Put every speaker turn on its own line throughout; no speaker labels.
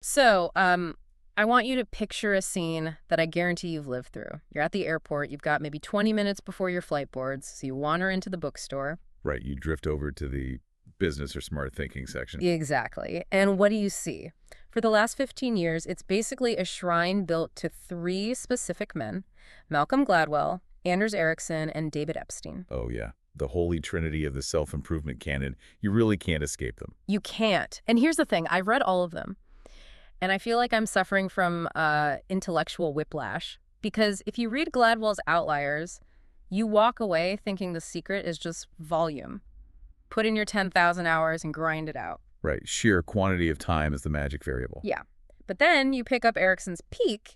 So, I want you to picture a scene that I guarantee you've lived through. You're at the airport, you've got maybe 20 minutes before your flight boards, so you wander into the bookstore.
Right, you drift over to the business or smart thinking section.
Exactly. And what do you see? For the last 15 years, it's basically a shrine built to three specific men: Malcolm Gladwell, Anders Ericsson, and David Epstein.
Oh, yeah. The holy trinity of the self-improvement canon. You really can't escape them.
You can't. And here's the thing, I've read all of them. And I feel like I'm suffering from intellectual whiplash because if you read Gladwell's Outliers, you walk away thinking the secret is just volume. Put in your 10,000 hours and grind it out.
Right, sheer quantity of time is the magic variable.
Yeah. But then you pick up Erickson's Peak,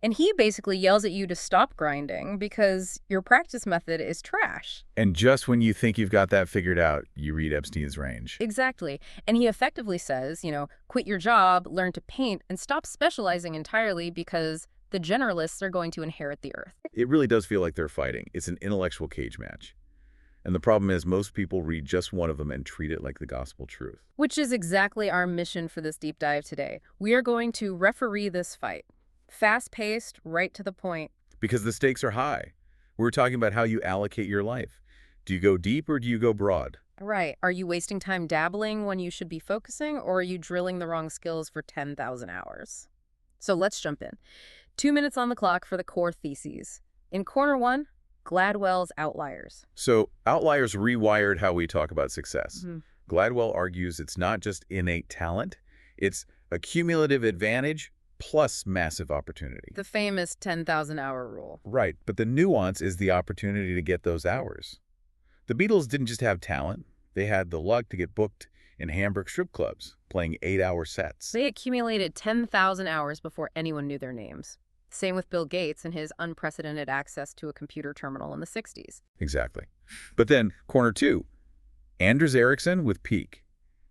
and he basically yells at you to stop grinding because your practice method is trash.
And just when you think you've got that figured out, you read Epstein's range.
Exactly. And he effectively says, quit your job, learn to paint, and stop specializing entirely because the generalists are going to inherit the earth.
It really does feel like they're fighting. It's an intellectual cage match. And the problem is most people read just one of them and treat it like the gospel truth.
Which is exactly our mission for this deep dive today. We are going to referee this fight. Fast-paced, right to the point.
Because the stakes are high. We're talking about how you allocate your life. Do you go deep or do you go broad?
Right. Are you wasting time dabbling when you should be focusing, or are you drilling the wrong skills for 10,000 hours? So let's jump in. 2 minutes on the clock for the core theses. In corner one, Gladwell's Outliers.
So Outliers rewired how we talk about success. Gladwell argues it's not just innate talent, it's a cumulative advantage plus massive opportunity.
The famous 10,000-hour rule.
Right, but the nuance is the opportunity to get those hours. The Beatles didn't just have talent, they had the luck to get booked in Hamburg strip clubs, playing 8-hour sets.
They accumulated 10,000 hours before anyone knew their names. Same with Bill Gates and his unprecedented access to a computer terminal in the 60s.
Exactly. But then, corner two, Anders Ericsson with Peak.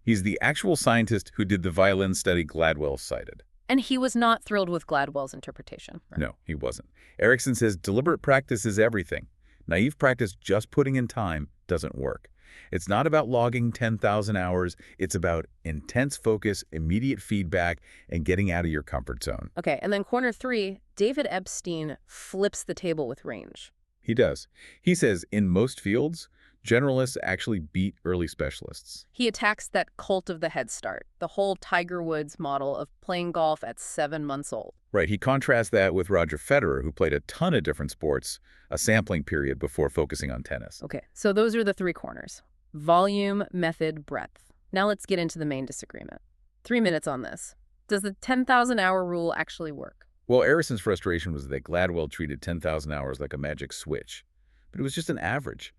He's the actual scientist who did the violin study Gladwell cited.
And he was not thrilled with Gladwell's interpretation. Right?
No, he wasn't. Ericsson says deliberate practice is everything. Naive practice just putting in time doesn't work. It's not about logging 10,000 hours. It's about intense focus, immediate feedback, and getting out of your comfort zone.
Okay, and then corner three, David Epstein flips the table with range.
He does. He says in most fields, generalists actually beat early specialists.
He attacks that cult of the head start, the whole Tiger Woods model of playing golf at 7 months old.
Right, he contrasts that with Roger Federer, who played a ton of different sports, a sampling period before focusing on tennis.
Okay, so those are the three corners: volume, method, breadth. Now let's get into the main disagreement. 3 minutes on this. Does the 10,000-hour rule actually work?
Well, Ericsson's frustration was that Gladwell treated 10,000 hours like a magic switch, but it was just an average.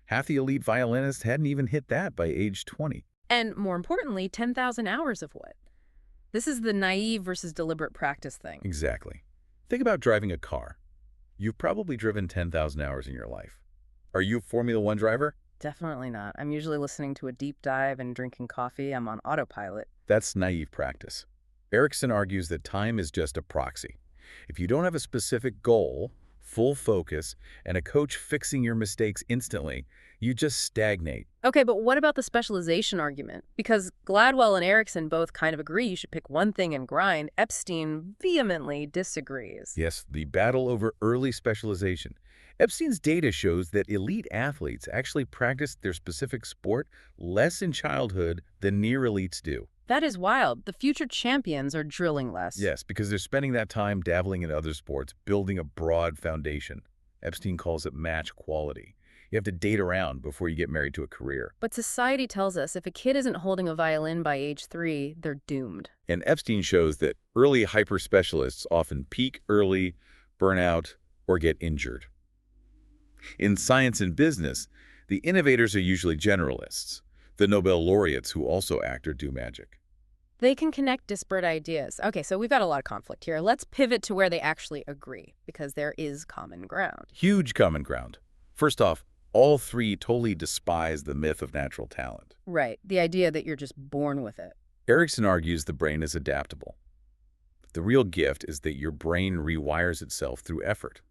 Half the elite violinists hadn't even hit that by age 20.
And more importantly, 10,000 hours of what? This is the naive versus deliberate practice thing.
Exactly. Think about driving a car. You've probably driven 10,000 hours in your life. Are you a Formula One driver?
Definitely not. I'm usually listening to a deep dive and drinking coffee. I'm on autopilot.
That's naive practice. Ericsson argues that time is just a proxy. If you don't have a specific goal, full focus, and a coach fixing your mistakes instantly, you just stagnate.
Okay, but what about the specialization argument? Because Gladwell and Ericsson both kind of agree you should pick one thing and grind. Epstein vehemently disagrees.
Yes, the battle over early specialization. Epstein's data shows that elite athletes actually practice their specific sport less in childhood than near elites do.
That is wild. The future champions are drilling less.
Yes, because they're spending that time dabbling in other sports, building a broad foundation. Epstein calls it match quality. You have to date around before you get married to a career.
But society tells us if a kid isn't holding a violin by age 3, they're doomed.
And Epstein shows that early hyper-specialists often peak early, burn out, or get injured. In science and business, the innovators are usually generalists, the Nobel laureates who also act or do magic.
They can connect disparate ideas. Okay, so we've got a lot of conflict here. Let's pivot to where they actually agree, because there is common ground.
Huge common ground. First off, all three totally despise the myth of natural talent.
Right, the idea that you're just born with it.
Ericsson argues the brain is adaptable. The real gift is that your brain rewires itself through effort.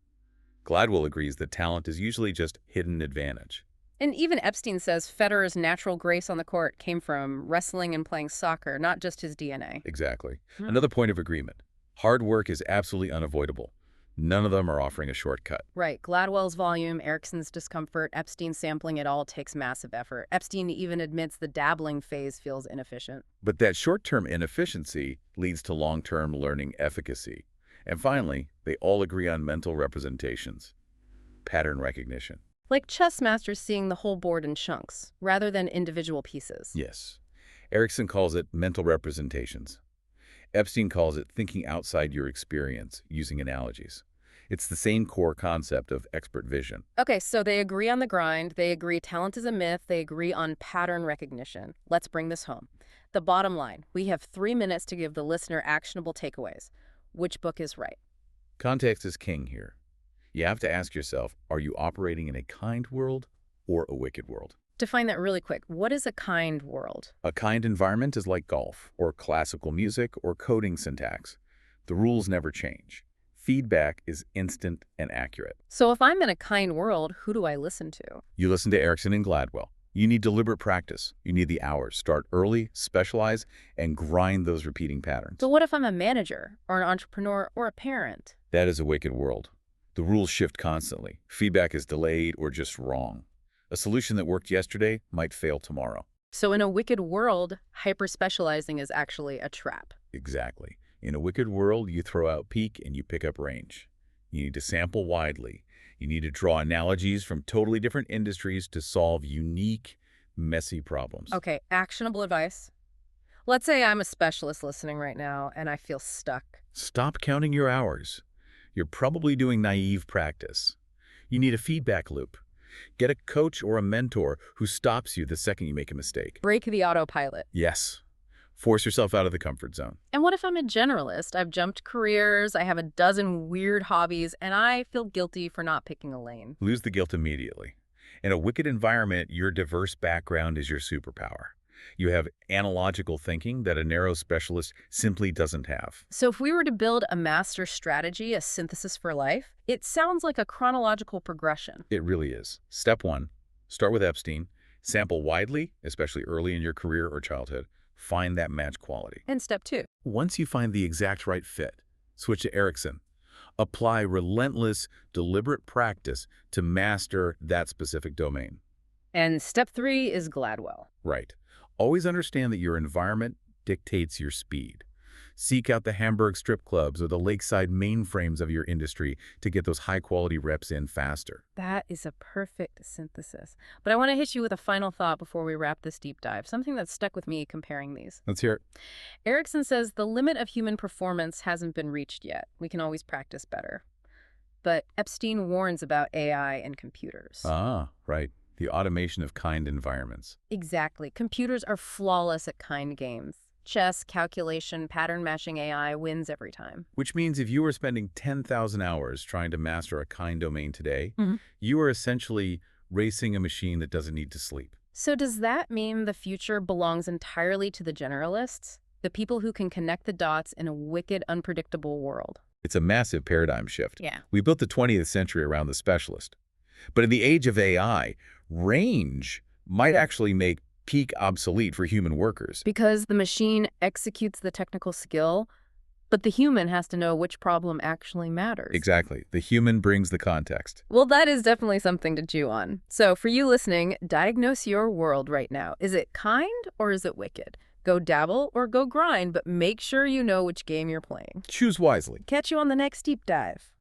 Gladwell agrees that talent is usually just hidden advantage.
And even Epstein says Federer's natural grace on the court came from wrestling and playing soccer, not just his DNA.
Exactly.
Hmm.
Another point of agreement. Hard work is absolutely unavoidable. None of them are offering a shortcut.
Right. Gladwell's volume, Ericsson's discomfort, Epstein sampling it all takes massive effort. Epstein even admits the dabbling phase feels inefficient.
But that short-term inefficiency leads to long-term learning efficacy. And finally, they all agree on mental representations, pattern recognition.
Like chess masters seeing the whole board in chunks, rather than individual pieces.
Yes. Ericsson calls it mental representations. Epstein calls it thinking outside your experience, using analogies. It's the same core concept of expert vision.
Okay, so they agree on the grind, they agree talent is a myth, they agree on pattern recognition. Let's bring this home. The bottom line, we have 3 minutes to give the listener actionable takeaways. Which book is right?
Context is king here. You have to ask yourself, are you operating in a kind world or a wicked world?
Define that really quick. What is a kind world?
A kind environment is like golf, or classical music, or coding syntax. The rules never change. Feedback is instant and accurate.
So if I'm in a kind world, who do I listen to?
You listen to Ericsson and Gladwell. You need deliberate practice. You need the hours. Start early, specialize, and grind those repeating patterns.
So what if I'm a manager, or an entrepreneur, or a parent?
That is a wicked world. The rules shift constantly. Feedback is delayed or just wrong. A solution that worked yesterday might fail tomorrow.
So in a wicked world, hyper-specializing is actually a trap.
Exactly. In a wicked world, you throw out peak and you pick up range. You need to sample widely. You need to draw analogies from totally different industries to solve unique, messy problems.
Okay, actionable advice. Let's say I'm a specialist listening right now and I feel stuck.
Stop counting your hours. You're probably doing naive practice. You need a feedback loop. Get a coach or a mentor who stops you the second you make a mistake.
Break the autopilot.
Yes. Force yourself out of the comfort zone.
And what if I'm a generalist? I've jumped careers, I have a dozen weird hobbies, and I feel guilty for not picking a lane.
Lose the guilt immediately. In a wicked environment, your diverse background is your superpower. You have analogical thinking that a narrow specialist simply doesn't have.
So if we were to build a master strategy, a synthesis for life, it sounds like a chronological progression.
It really is. Step 1, start with Epstein. Sample widely, especially early in your career or childhood. Find that match quality.
And step 2.
Once you find the exact right fit, switch to Ericsson. Apply relentless, deliberate practice to master that specific domain.
And step 3 is Gladwell.
Right. Always understand that your environment dictates your speed. Seek out the Hamburg strip clubs or the lakeside mainframes of your industry to get those high-quality reps in faster.
That is a perfect synthesis. But I want to hit you with a final thought before we wrap this deep dive, something that stuck with me comparing these.
Let's hear it.
Ericsson says the limit of human performance hasn't been reached yet. We can always practice better. But Epstein warns about AI and computers.
Ah, right. The automation of kind environments.
Exactly. Computers are flawless at kind games. Chess, calculation, pattern matching AI wins every time.
Which means if you are spending 10,000 hours trying to master a kind domain today, you are essentially racing a machine that doesn't need to sleep.
So does that mean the future belongs entirely to the generalists? The people who can connect the dots in a wicked, unpredictable world?
It's a massive paradigm shift.
Yeah.
We built the 20th century around the specialist. But in the age of AI, range might actually make peak obsolete for human workers.
Because the machine executes the technical skill, but the human has to know which problem actually matters.
Exactly. The human brings the context.
Well, that is definitely something to chew on. So for you listening, diagnose your world right now. Is it kind or is it wicked? Go dabble or go grind, but make sure you know which game you're playing.
Choose wisely.
Catch you on the next deep dive.